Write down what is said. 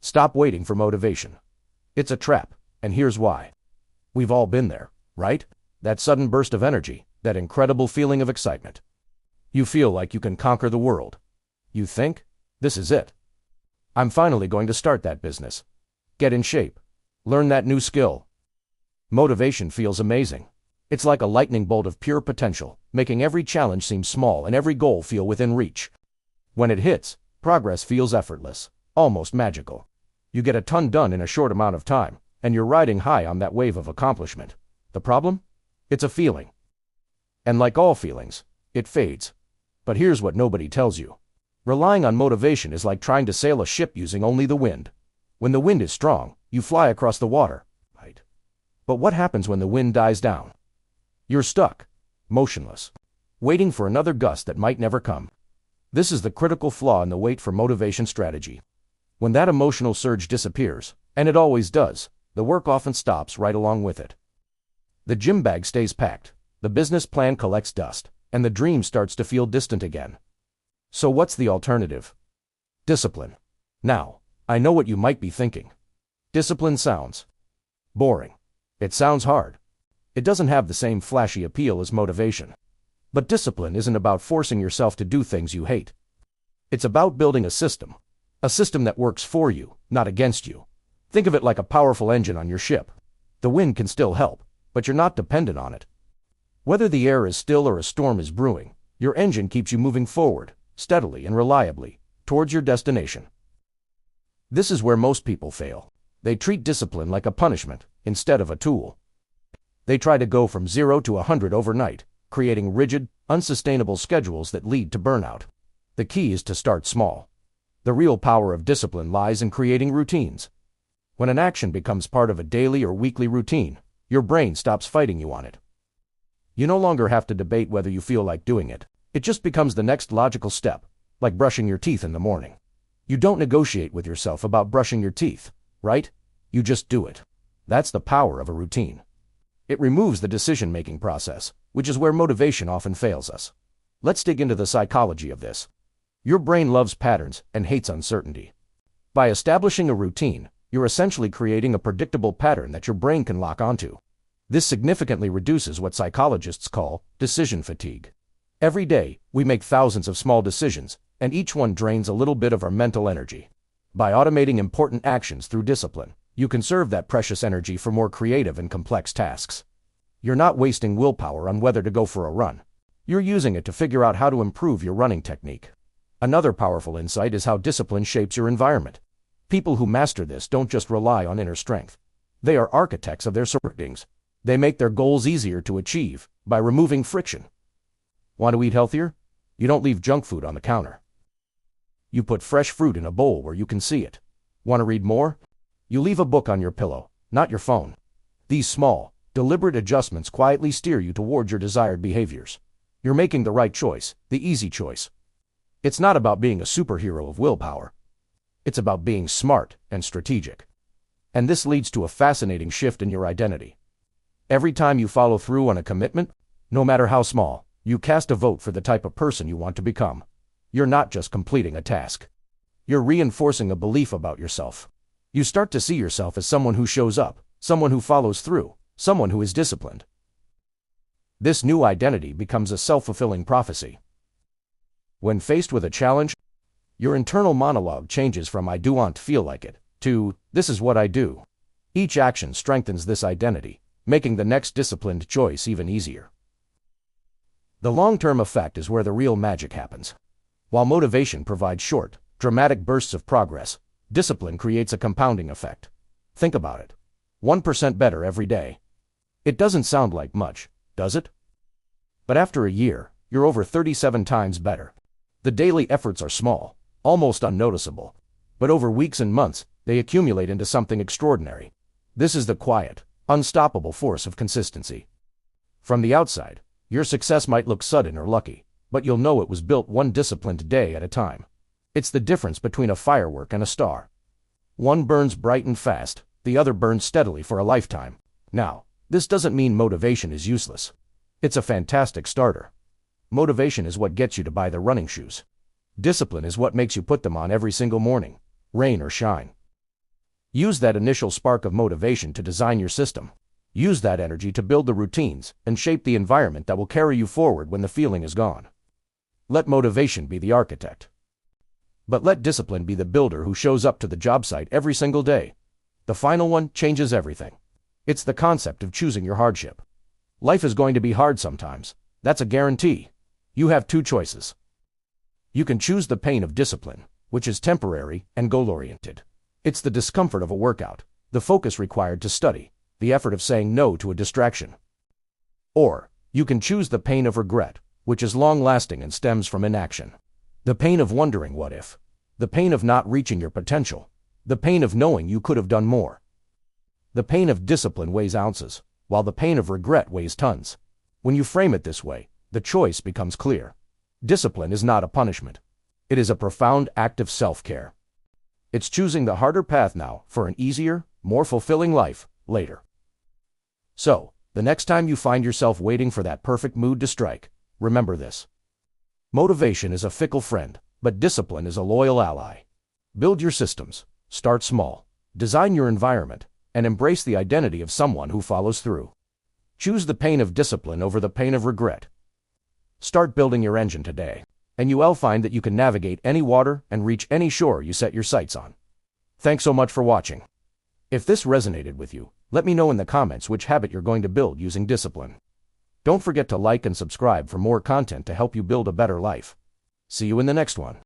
Stop waiting for motivation. It's a trap, and here's why. We've all been there, right? That sudden burst of energy, that incredible feeling of excitement. You feel like you can conquer the world. You think, this is it. I'm finally going to start that business. Get in shape. Learn that new skill. Motivation feels amazing. It's like a lightning bolt of pure potential, making every challenge seem small and every goal feel within reach. When it hits, progress feels effortless, almost magical. You get a ton done in a short amount of time, and you're riding high on that wave of accomplishment. The problem? It's a feeling. And like all feelings, it fades. But here's what nobody tells you. Relying on motivation is like trying to sail a ship using only the wind. When the wind is strong, you fly across the water, right? But what happens when the wind dies down? You're stuck, motionless, waiting for another gust that might never come. This is the critical flaw in the wait for motivation strategy. When that emotional surge disappears, and it always does, the work often stops right along with it. The gym bag stays packed, the business plan collects dust, and the dream starts to feel distant again. So what's the alternative? Discipline. Now, I know what you might be thinking. Discipline sounds boring. It sounds hard. It doesn't have the same flashy appeal as motivation. But discipline isn't about forcing yourself to do things you hate. It's about building a system that works for you, not against you. Think of it like a powerful engine on your ship. The wind can still help, but you're not dependent on it. Whether the air is still or a storm is brewing, your engine keeps you moving forward, steadily and reliably, towards your destination. This is where most people fail. They treat discipline like a punishment, instead of a tool. They try to go from 0 to 100 overnight, creating rigid, unsustainable schedules that lead to burnout. The key is to start small. The real power of discipline lies in creating routines. When an action becomes part of a daily or weekly routine, your brain stops fighting you on it. You no longer have to debate whether you feel like doing it. It just becomes the next logical step, like brushing your teeth in the morning. You don't negotiate with yourself about brushing your teeth, right? You just do it. That's the power of a routine. It removes the decision-making process, which is where motivation often fails us. Let's dig into the psychology of this. Your brain loves patterns and hates uncertainty. By establishing a routine, you're essentially creating a predictable pattern that your brain can lock onto. This significantly reduces what psychologists call decision fatigue. Every day, we make thousands of small decisions, and each one drains a little bit of our mental energy. By automating important actions through discipline, you conserve that precious energy for more creative and complex tasks. You're not wasting willpower on whether to go for a run. You're using it to figure out how to improve your running technique. Another powerful insight is how discipline shapes your environment. People who master this don't just rely on inner strength. They are architects of their surroundings. They make their goals easier to achieve by removing friction. Want to eat healthier? You don't leave junk food on the counter. You put fresh fruit in a bowl where you can see it. Want to read more? You leave a book on your pillow, not your phone. These small, deliberate adjustments quietly steer you toward your desired behaviors. You're making the right choice, the easy choice. It's not about being a superhero of willpower. It's about being smart and strategic. And this leads to a fascinating shift in your identity. Every time you follow through on a commitment, no matter how small, you cast a vote for the type of person you want to become. You're not just completing a task. You're reinforcing a belief about yourself. You start to see yourself as someone who shows up, someone who follows through, someone who is disciplined. This new identity becomes a self-fulfilling prophecy. When faced with a challenge, your internal monologue changes from "I do want to feel like it" to "this is what I do." Each action strengthens this identity, making the next disciplined choice even easier. The long-term effect is where the real magic happens. While motivation provides short, dramatic bursts of progress, discipline creates a compounding effect. Think about it. 1% better every day. It doesn't sound like much, does it? But after a year, you're over 37 times better. The daily efforts are small, almost unnoticeable, but over weeks and months, they accumulate into something extraordinary. This is the quiet, unstoppable force of consistency. From the outside, your success might look sudden or lucky, but you'll know it was built one disciplined day at a time. It's the difference between a firework and a star. One burns bright and fast, the other burns steadily for a lifetime. Now, this doesn't mean motivation is useless. It's a fantastic starter. Motivation is what gets you to buy the running shoes. Discipline is what makes you put them on every single morning, rain or shine. Use that initial spark of motivation to design your system. Use that energy to build the routines and shape the environment that will carry you forward when the feeling is gone. Let motivation be the architect. But let discipline be the builder who shows up to the job site every single day. The final one changes everything. It's the concept of choosing your hardship. Life is going to be hard sometimes. That's a guarantee. You have two choices. You can choose the pain of discipline, which is temporary and goal-oriented. It's the discomfort of a workout, the focus required to study, the effort of saying no to a distraction. Or, you can choose the pain of regret, which is long-lasting and stems from inaction. The pain of wondering what if. The pain of not reaching your potential. The pain of knowing you could have done more. The pain of discipline weighs ounces, while the pain of regret weighs tons. When you frame it this way, the choice becomes clear. Discipline is not a punishment. It is a profound act of self-care. It's choosing the harder path now for an easier, more fulfilling life later. So, the next time you find yourself waiting for that perfect mood to strike, remember this. Motivation is a fickle friend, but discipline is a loyal ally. Build your systems, start small, design your environment, and embrace the identity of someone who follows through. Choose the pain of discipline over the pain of regret. Start building your engine today, and you will find that you can navigate any water and reach any shore you set your sights on. Thanks so much for watching. If this resonated with you, let me know in the comments which habit you're going to build using discipline. Don't forget to like and subscribe for more content to help you build a better life. See you in the next one.